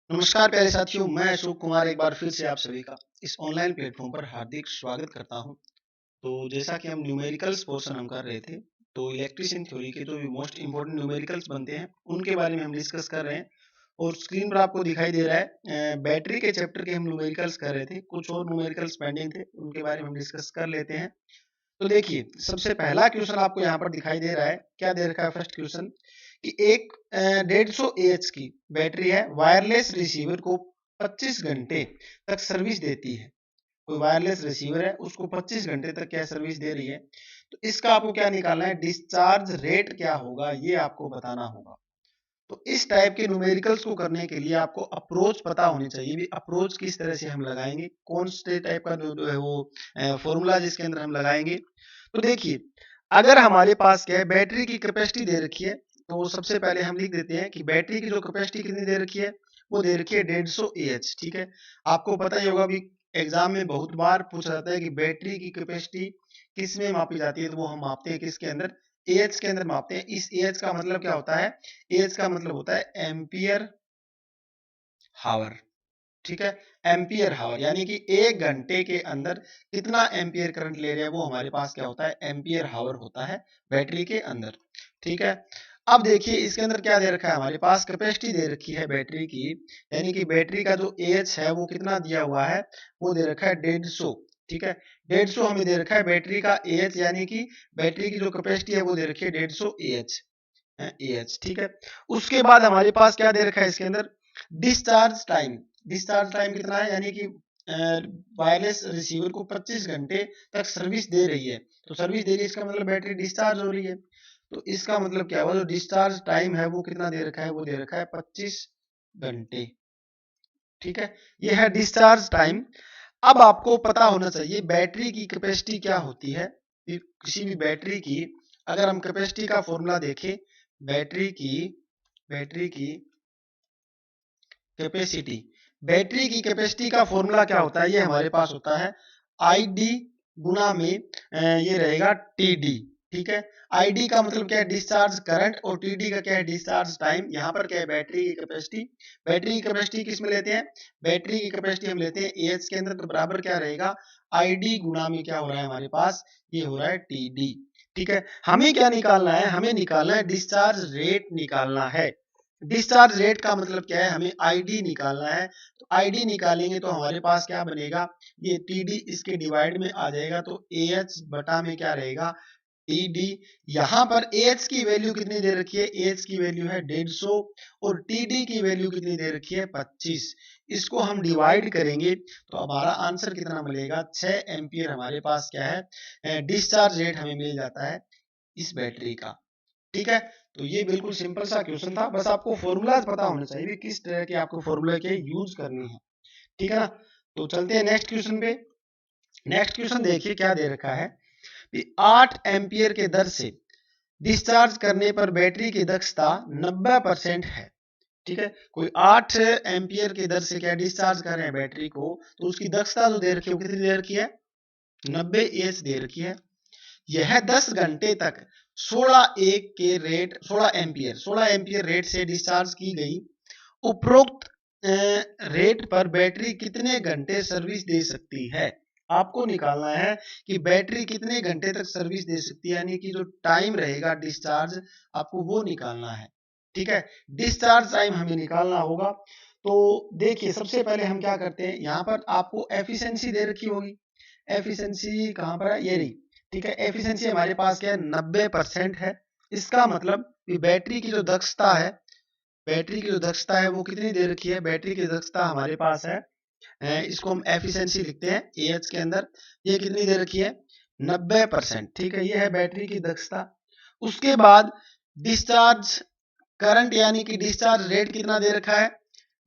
नमस्कार प्यारे साथियों, मैं अशोक कुमार एक बार फिर से आप सभी का इस ऑनलाइन प्लेटफॉर्म पर हार्दिक स्वागत करता हूं। तो जैसा कि हम न्यूमेरिकल्स पोर्शन हम कर रहे थे, तो इलेक्ट्रिशियन थ्योरी के जो भी मोस्ट इंपोर्टेंट न्यूमेरिकल्स बनते हैं, उनके बारे में हम डिस्कस कर रहे हैं। और स्क्रीन पर आपको दिखाई दे रहा है बैटरी के चैप्टर के हम न्यूमेरिकल्स कर रहे थे, कुछ और न्यूमेरिकल्स पेंडिंग थे, उनके बारे में हम डिस्कस कर लेते हैं। तो देखिए, सबसे पहला क्वेश्चन आपको यहाँ पर दिखाई दे रहा है। क्या दे रखा है फर्स्ट क्वेश्चन कि एक 150 एएच की बैटरी है, वायरलेस रिसीवर को 25 घंटे तक सर्विस देती है। कोई वायरलेस रिसीवर है, उसको 25 घंटे तक क्या सर्विस दे रही है। तो इसका आपको क्या निकालना है, डिस्चार्ज रेट क्या होगा, ये आपको बताना होगा। तो इस टाइप के न्यूमेरिकल्स को करने के लिए आपको अप्रोच पता होनी चाहिए भी, अप्रोच किस तरह से हम लगाएंगे, कौन से टाइप का जो है वो फॉर्मूला जिसके अंदर हम लगाएंगे। तो देखिए, अगर हमारे पास क्या है, बैटरी की कैपेसिटी दे रखी है, तो सबसे पहले हम लिख देते हैं कि बैटरी की जो कैपेसिटी कितनी दे रखी है, वो दे रखी है 150 एएच। ठीक है, आपको पता ही होगा भी, एग्जाम में बहुत बार पूछा जाता है कि बैटरी की कैपेसिटी किस में मापी जाती है, तो वो हम मापते हैं किसके अंदर, एएच के अंदर मापते हैं। इस एएच का मतलब क्या होता है, एएच का मतलब होता है एम्पियर हावर। ठीक है, एम्पियर हावर यानी कि एक घंटे के अंदर कितना एम्पियर करंट ले रहे हैं, वो हमारे पास क्या होता है, एम्पियर हावर होता है बैटरी के अंदर। ठीक है, अब देखिए इसके अंदर क्या दे रखा है, हमारे पास कैपेसिटी दे रखी है बैटरी की, यानी कि बैटरी का जो एच है वो कितना दिया हुआ है, वो दे रखा है 150। ठीक है, 150 हमें दे रखा है बैटरी का एच, यानी कि बैटरी की जो कैपेसिटी है वो दे रखी है 150 एच। एच ठीक है, उसके बाद हमारे पास क्या दे रखा है इसके अंदर, डिस्चार्ज टाइम। डिस्चार्ज टाइम कितना है, यानी कि वायरलेस रिसीवर को 25 घंटे तक सर्विस दे रही है। तो सर्विस दे रही है, इसका मतलब बैटरी डिस्चार्ज हो रही है। तो इसका मतलब क्या हुआ, जो डिस्चार्ज टाइम है वो कितना दे रखा है, वो दे रखा है 25 घंटे। ठीक है, ये है डिस्चार्ज टाइम। अब आपको पता होना चाहिए बैटरी की कैपेसिटी क्या होती है। किसी भी बैटरी की अगर हम कैपेसिटी का फॉर्मूला देखें, बैटरी की बैटरी की कैपेसिटी, बैटरी की कैपेसिटी का फॉर्मूला क्या होता है, ये हमारे पास होता है आई डी गुना में ये रहेगा टी डी। ठीक है, आईडी का मतलब क्या है, डिस्चार्ज करंट, और टीडी का क्या है, डिस्चार्ज टाइम। यहाँ पर क्या है, बैटरी की कैपेसिटी। बैटरी की कैपेसिटी किस में लेते हैं, बैटरी की कैपेसिटी हम लेते हैं एच के अंदर, तो बराबर क्या रहेगा, आईडी गुना में क्या हो रहा है हमारे पास, ये हो रहा है टीडी। ठीक है, हमें क्या निकालना है, हमें निकालना है डिस्चार्ज रेट निकालना है। डिस्चार्ज रेट का मतलब क्या है, हमें आईडी निकालना है। तो आईडी निकालेंगे तो हमारे पास क्या बनेगा, ये टीडी इसके डिवाइड में आ जाएगा, तो एएच बटा में क्या रहेगा, टीडी। यहाँ पर एच की वैल्यू कितनी दे रखी है, एच की वैल्यू है 150, और टीडी की वैल्यू कितनी दे रखी है 25। इसको हम डिवाइड करेंगे तो हमारा आंसर कितना मिलेगा, 6 एम्पियर हमारे पास क्या है, डिस्चार्ज रेट हमें मिल जाता है इस बैटरी का। ठीक है, तो ये बिल्कुल सिंपल सा क्वेश्चन था, बस आपको फॉर्मूलाज पता होने चाहिए किस तरह के आपको फॉर्मूले के यूज करने हैं। ठीक है ना, तो चलते हैं नेक्स्ट क्वेश्चन पे। नेक्स्ट क्वेश्चन देखिए क्या दे रखा है कि 8 एम्पियर के दर से डिस्चार्ज करने पर बैटरी की दक्षता 90% है। ठीक है, कोई 8 एम्पियर की दर से क्या डिस्चार्ज कर रहे हैं बैटरी को, तो उसकी दक्षता जो दे रखी है वो कितनी दे रखी है, 90 एच दे रखी है। यह 10 घंटे तक 16 एम्पियर रेट से डिस्चार्ज की गई। उपरोक्त रेट पर बैटरी कितने घंटे सर्विस दे सकती है। आपको निकालना है कि बैटरी कितने घंटे तक सर्विस दे सकती है, यानी कि जो टाइम रहेगा डिस्चार्ज, आपको वो निकालना है। ठीक है, डिस्चार्ज टाइम हमें निकालना होगा। तो देखिए सबसे पहले हम क्या करते हैं, यहाँ पर आपको एफिशिएंसी दे रखी होगी। एफिशिएंसी कहाँ पर है, ये रही। ठीक है, एफिशिएंसी हमारे पास क्या है, 90% है। इसका मतलब कि बैटरी की जो दक्षता है, बैटरी की जो दक्षता है वो कितनी दे रखी है, बैटरी की दक्षता हमारे पास है, इसको हम एफिशिएंसी लिखते हैं एएच के अंदर, ये कितनी दे रखी है, 90%। ठीक है, ये है बैटरी की दक्षता। उसके बाद डिस्चार्ज करंट यानी कि डिस्चार्ज रेट कितना दे रखा है,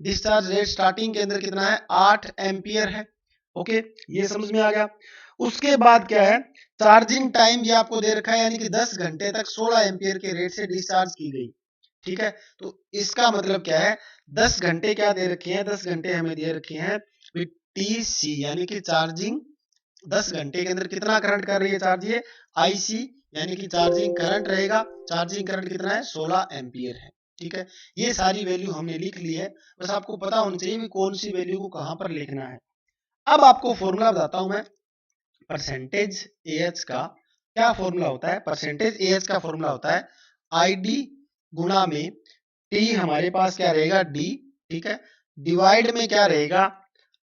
डिस्चार्ज रेट स्टार्टिंग के अंदर कितना है, 8 एम्पियर है। ओके, ये समझ में आ गया। उसके बाद क्या है, चार्जिंग टाइम ये आपको दे रखा है, यानी कि 10 घंटे तक 16 एम्पियर के रेट से डिस्चार्ज की गई। ठीक है, तो इसका मतलब क्या है, 10 घंटे क्या दे रखे हैं, 10 घंटे हमें दे रखे हैं टीसी, यानी कि चार्जिंग 10 घंटे के अंदर कितना करंट कर रही है चार्ज, ये आईसी, यानी कि चार्जिंग करंट रहेगा। चार्जिंग करंट कितना है, 16 एम्पियर है। ठीक है, ये सारी वैल्यू हमने लिख ली है, बस आपको पता होना चाहिए कि कौन सी वैल्यू को कहां पर लिखना है। अब आपको फॉर्मूला बताता हूं मैं परसेंटेज एएच का। क्या फॉर्मूला होता है? परसेंटेज एएच का फॉर्मूला होता है आईडी गुणा में टी, हमारे पास क्या रहेगा डी, ठीक है, डिवाइड में क्या रहेगा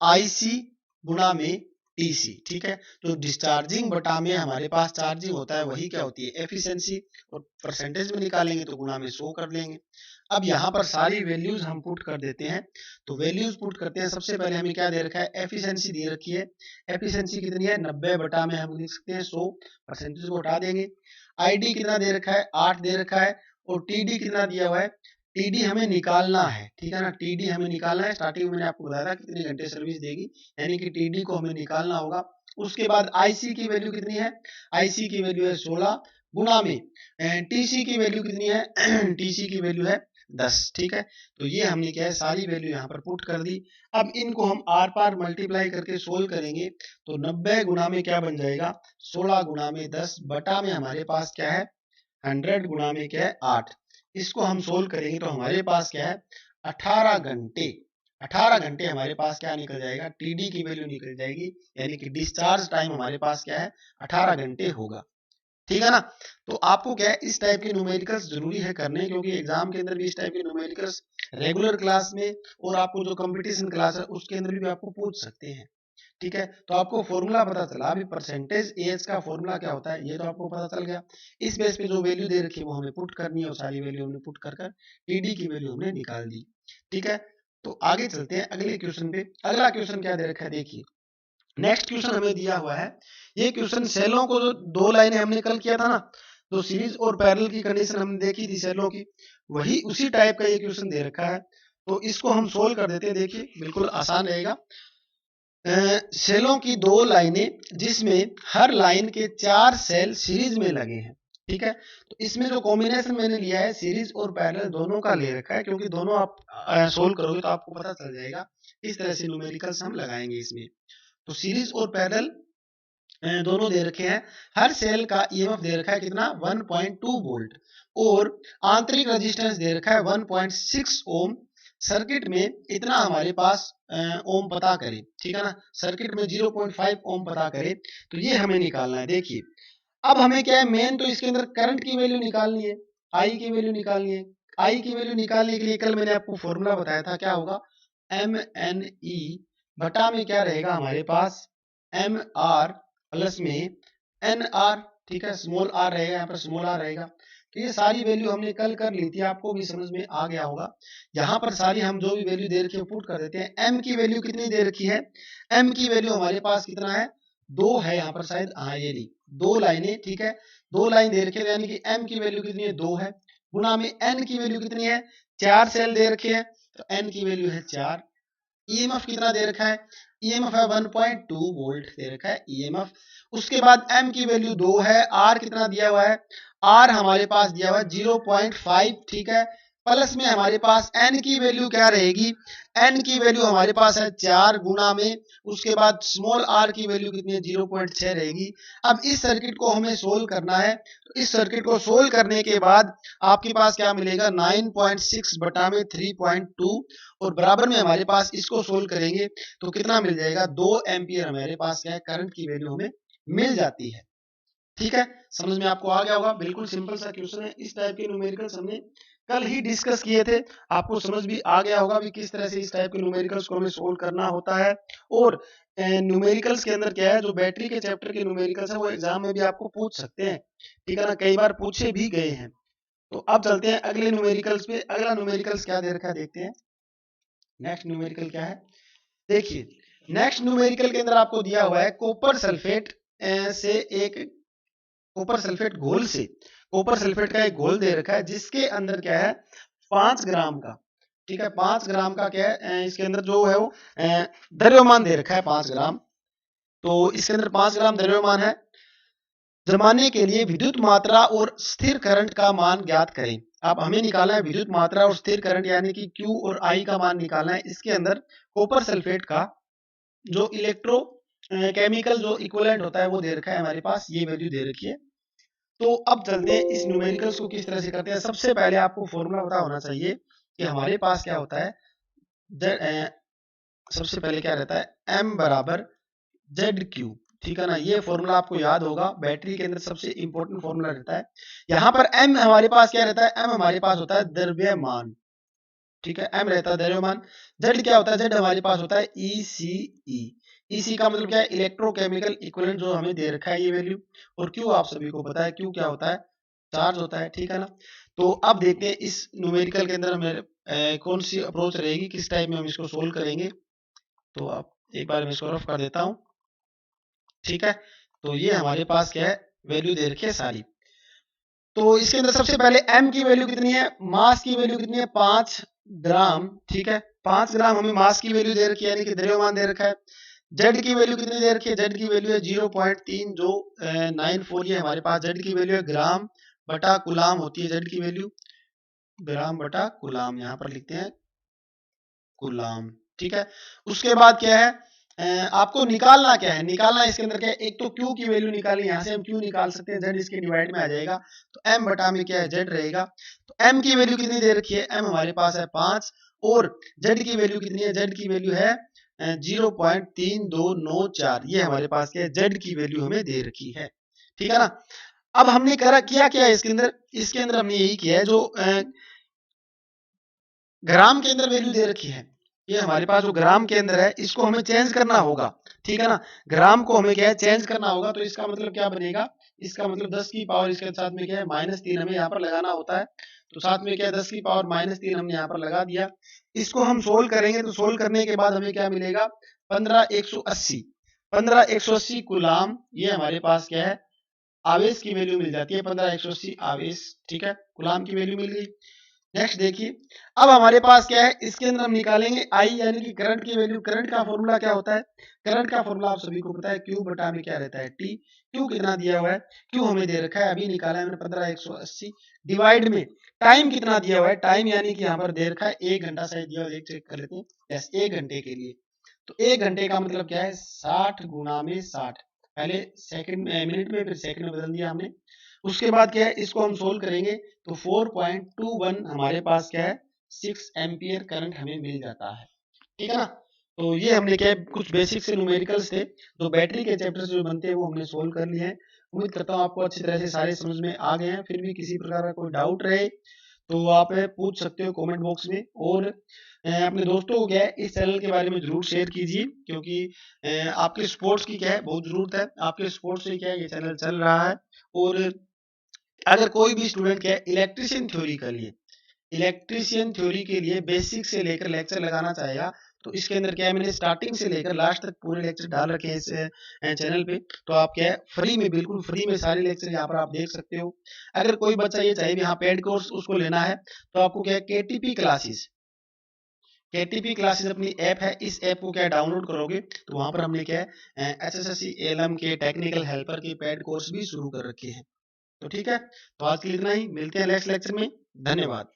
आईसी गुणा में टीसी, ठीक है। तो डिस्चार्जिंग बटा में हमारे पास चार्जिंग होता है, वही क्या होती है एफिशिएंसी, और परसेंटेज में निकालेंगे तो गुणा में 100 कर लेंगे। अब यहाँ पर सारी वैल्यूज हम पुट कर देते हैं, तो वैल्यूज पुट करते हैं। सबसे पहले हमें क्या दे रखा है, एफिशिएंसी दे रखी है। एफिशिएंसी कितनी है 90 बटा में हम लिख सकते हैं 100, परसेंटेज को हटा देंगे। आईडी कितना दे रखा है 8 दे रखा है, और टीडी कितना दिया हुआ है, टीडी हमें निकालना है, ठीक है ना, टीडी हमें निकालना है। स्टार्टिंग में मैंने आपको बताया था कितने घंटे सर्विस देगी, यानी कि टीडी को हमें निकालना होगा। उसके बाद आईसी की वैल्यू कितनी है, आईसी की वैल्यू है 16 गुणा में टीसी की वैल्यू कितनी है टीसी की वैल्यू है 10, ठीक है। तो ये हमने क्या है सारी वैल्यू यहाँ पर पुट कर दी। अब इनको हम आर पार मल्टीप्लाई करके सोल्व करेंगे, तो 90 गुणा में क्या बन जाएगा 16 गुणा में 10 बटा में हमारे पास क्या है 100 गुणा में क्या है 8। इसको हम सोल्व करेंगे तो हमारे पास क्या है 18 घंटे, 18 घंटे हमारे पास क्या निकल जाएगा, टीडी की वैल्यू निकल जाएगी, यानी कि डिस्चार्ज टाइम हमारे पास क्या है 18 घंटे होगा, ठीक है ना। तो आपको क्या है इस टाइप के न्यूमेरिकल्स जरूरी है करने, क्योंकि एग्जाम के अंदर भी इस टाइप के न्यूमेरिकल्स रेगुलर क्लास में और आपको जो कंपटीशन क्लास है उसके अंदर भी आपको पूछ सकते हैं, ठीक है। तो आपको फॉर्मूला पता चला, अभी परसेंटेज एएच का फॉर्मूला क्या होता है ये तो आपको पता चल गया। इस बेस पे जो वैल्यू दे रखी है वो हमें पुट करनी है, और सारी वैल्यू हमने पुट कर टीडी की वैल्यू हमने निकाल दी, ठीक है। तो आगे चलते हैं अगले क्वेश्चन पे। अगला क्वेश्चन क्या दे रखा है देखिए, नेक्स्ट क्वेश्चन हमें दिया हुआ है, ये क्वेश्चन सेलों को जो 2 लाइनें हमने कल किया था ना, तो सीरीज और पैरेलल की कंडीशन हमने देखी थी सेलों की, वही उसी टाइप का ये क्वेश्चन दे रखा है। तो इसको हम सोल्व कर देते हैं, देखिए बिल्कुल आसान रहेगा। सेलों की 2 लाइनें जिसमें हर लाइन के 4 सेल सीरीज में लगे हैं, ठीक है। तो इसमें जो कॉम्बिनेशन मैंने लिया है सीरीज और पैरेलल दोनों का ले रखा है, क्योंकि दोनों आप सोल्व करोगे तो आपको पता चल जाएगा इस तरह से न्यूमेरिकल्स हम लगाएंगे इसमें। तो सीरीज और पैरेलल दोनों दे रखे हैं। हर सेल का ईएमएफ दे रखा है कितना 1.2 वोल्ट, और आंतरिक रेजिस्टेंस दे रखा है 1.6 ओम। सर्किट में इतना हमारे पास ओम पता करें, ठीक है ना, सर्किट में 0.5 ओम पता करें, तो ये हमें निकालना है। देखिए अब हमें क्या है मेन तो इसके अंदर करंट की वैल्यू निकालनी है, आई की वैल्यू निकालनी है। आई की वैल्यू निकालने के लिए कल मैंने आपको फॉर्मूला बताया था, क्या होगा एम एन ई बटा में क्या रहेगा हमारे पास एम आर प्लस में एन आर, ठीक है, स्मॉल आर रहेगा, यहाँ पर स्मॉल आर रहेगा। तो ये सारी वैल्यू हमने कल कर ली थी, आपको भी समझ में आ गया होगा। यहाँ पर सारी हम जो भी वैल्यू दे रखी है पुट कर देते हैं। एम की वैल्यू कितनी दे रखी है, एम की वैल्यू हमारे पास कितना है 2 है, यहाँ पर शायद हाँ ये ली 2 लाइनें, ठीक है, 2 लाइन दे रखे, यानी कि एम की वैल्यू कितनी है 2 है, गुना में एन की वैल्यू कितनी है 4 सेल दे रखे हैं, तो एन की वैल्यू है 4। ईएमएफ कितना दे रखा है, ईएमएफ है 1.2 वोल्ट दे रखा है ईएमएफ। उसके बाद एम की वैल्यू 2 है, आर कितना दिया हुआ है, आर हमारे पास दिया हुआ है 0.5, ठीक है, प्लस में हमारे पास एन की वैल्यू क्या रहेगी, एन की वैल्यू हमारे पास है 4 गुना में, उसके बाद स्मॉल आर की वैल्यू कितनी है 0.6 रहेगी। अब इस सर्किट को हमें सोल्व करना है, तो इस सर्किट को सोल्व करने के बाद आपके पास क्या मिलेगा 9.6 बटा में 3.2, और बराबर में हमारे पास इसको सोल्व करेंगे तो कितना मिल जाएगा 2 एम्पियर हमारे पास क्या है करंट की वैल्यू हमें मिल जाती है, ठीक है। समझ में आपको आ गया होगा, बिल्कुल सिंपल सा क्वेश्चन है। इस टाइप के न्यूमेरिकल्स हमने कल ही डिस्कस किए थे, आपको समझ भी आ गया होगा भी किस तरह से इस टाइप के न्यूमेरिकल्स को हमें सोल्व करना होता है। और न्यूमेरिकल्स के अंदर क्या है जो बैटरी के चैप्टर के न्यूमेरिकल्स है वो एग्जाम में भी आपको पूछ सकते हैं, ठीक है ना, कई बार पूछे भी गए हैं। तो अब चलते हैं अगले न्यूमेरिकल्स पे। अगला न्यूमेरिकल्स क्या दे रखा है देखते हैं। नेक्स्ट न्यूमेरिकल क्या है देखिए, नेक्स्ट न्यूमेरिकल के अंदर आपको दिया हुआ है कॉपर सल्फेट से एक कॉपर सल्फेट घोल से, कॉपर सल्फेट का एक घोल दे रखा है जिसके अंदर क्या है 5 ग्राम का, ठीक है, 5 ग्राम का क्या है इसके अंदर जो है वो द्रव्यमान दे रखा है 5 ग्राम। तो इसके अंदर 5 ग्राम द्रव्यमान है। जमाने के लिए विद्युत मात्रा और स्थिर करंट का मान ज्ञात करें। अब हमें निकालना है विद्युत मात्रा और स्थिर करंट, यानी कि Q और I का मान निकालना है। इसके अंदर कॉपर सल्फेट का जो इलेक्ट्रो केमिकल जो इक्विवेलेंट होता है वो दे रखा है हमारे पास, ये वैल्यू दे रखी है। तो अब चलते हैं इस न्यूमेरिकल्स को किस तरह से करते हैं। सबसे पहले आपको फॉर्मूला पता होना चाहिए कि हमारे पास क्या होता है। सबसे पहले क्या रहता है, m बराबर जेड क्यू, ठीक है ना। ये फॉर्मूला आपको याद होगा, बैटरी के अंदर सबसे इंपॉर्टेंट फॉर्मूला रहता है। यहाँ पर m हमारे पास क्या रहता है, m हमारे पास होता है द्रव्यमान, ठीक है, m रहता है द्रव्यमान। z क्या होता है, z हमारे पास होता है ECE। EC का मतलब क्या है, इलेक्ट्रोकेमिकल इक्विवेलेंट, जो हमें दे रखा है ये वैल्यू। और Q आप सभी को पता है, Q क्या होता है, चार्ज होता है, ठीक है ना। तो अब देखते हैं इस न्यूमेरिकल के अंदर हमें कौन सी अप्रोच रहेगी, किस टाइप में हम इसको सोल्व करेंगे। तो आप एक बार मैं इसको रफ कर देता हूं, ठीक है। तो ये हमारे पास क्या है, वैल्यू दे रखी है सारी। तो इसके अंदर सबसे पहले m की वैल्यू कितनी है, मास की वैल्यू कितनी है, 5 ग्राम, ठीक है। 5 ग्राम हमें मास की वैल्यू दे रखी है, यानी कि द्रव्यमान दे रखा है। z की वैल्यू कितनी दे रखी है, z की वैल्यू है 0.3 जो 94, ये हमारे पास z की वैल्यू है। ग्राम बटा कुलाम होती है z की वैल्यू, ग्राम बटा कुलाम, यहाँ पर लिखते हैं कुलाम, ठीक है। उसके बाद क्या है, आपको निकालना क्या है, निकालना इसके अंदर क्या है, एक तो Q की वैल्यू निकालनी, यहाँ से हम Q निकाल सकते हैं, Z इसके डिवाइड में आ जाएगा, तो M बटा में क्या है, Z रहेगा। तो M की वैल्यू कितनी दे रखी है, M हमारे पास है 5, और Z की वैल्यू कितनी है, Z की वैल्यू है 0.3294, ये हमारे पास क्या है, Z की वैल्यू हमें दे रखी है, ठीक है ना। अब हमने किया क्या है इसके अंदर हमने यही किया है, जो ग्राम के अंदर वैल्यू दे रखी है, ये हमारे पास जो ग्राम के अंदर है इसको हमें चेंज करना होगा, ठीक है ना। ग्राम को हमें क्या है, चेंज करना होगा। तो इसका मतलब क्या बनेगा, इसका मतलब 10 की पावर इसके साथ में क्या है, -3 हमें यहाँ पर लगाना होता है। तो साथ में क्या है, 10 की पावर -3 हमने यहाँ पर लगा दिया। इसको हम सोल्व करेंगे, तो सोल्व करने के बाद हमें क्या मिलेगा, 15180, 15180 गुलाम, ये हमारे पास क्या है, आवेश की वैल्यू मिल जाती है, 15180 आवेश, ठीक है, गुलाम की वैल्यू मिल गई। नेक्स्ट देखिए, अब हमारे पास क्या है, इसके अंदर हम निकालेंगे आई, यानी कि करंट की वैल्यू। करंट का फॉर्मूला क्या होता है, करंट का फॉर्मूला आप सभी को पता है, Q बटा में क्या रहता है, T। Q कितना दिया हुआ है, Q हमें दे रखा है, अभी निकाला है मैंने 15180, डिवाइड में टाइम कितना दिया हुआ है, टाइम यानी कि यहाँ पर दे रखा है 1 घंटा, शायद दिया हुआ, एक चेक कर लेते हैं, यस 1 घंटे के लिए। तो 1 घंटे का मतलब क्या है, 60 गुणा में 60, पहले सेकंड मिनट में, फिर सेकंड में बदल दिया हमने। उसके बाद क्या है, इसको हम सोल्व करेंगे, तो 4.21 हमारे पास क्या है, 6 एम्पियर करंट हमें मिल जाता है, ठीक है ना। तो ये हमने क्या है, कुछ बेसिक से न्यूमेरिकल्स थे, तो बैटरी के चैप्टर्स जो बनते हैं वो हमने सोल्व कर लिए हैं। उम्मीद करता हूँ आपको अच्छी तरह से सारे समझ में आ गए हैं। फिर भी किसी प्रकार का कोई डाउट रहे तो आप पूछ सकते हो कमेंट बॉक्स में। और अपने दोस्तों को क्या है, इस चैनल के बारे में जरूर शेयर कीजिए, क्योंकि आपके स्पोर्ट्स की क्या है, बहुत जरूरत है। आपके स्पोर्ट्स से क्या है, ये चैनल चल रहा है। और अगर कोई भी स्टूडेंट क्या है, इलेक्ट्रीशियन थ्योरी के लिए बेसिक से लेकर लेक्चर लगाना चाहेगा, तो इसके अंदर क्या है, मैंने स्टार्टिंग से लेकर लास्ट तक पूरे लेक्चर डाल रखे हैं इस चैनल पे। तो आप क्या है, फ्री में, बिल्कुल फ्री में सारे लेक्चर यहाँ पर आप देख सकते हो। अगर कोई बच्चा ये चाहे भी हाँ पेड कोर्स उसको लेना है, तो आपको क्या है, केटीपी क्लासेस अपनी ऐप है, इस ऐप को क्या डाउनलोड करोगे, तो वहां पर हमने क्या है, एसएससी एएलएम के टेक्निकल हेल्पर के पेड कोर्स भी शुरू कर रखे हैं। तो ठीक है, तो आज के लिए इतना ही, मिलते हैं नेक्स्ट लेक्चर में, धन्यवाद।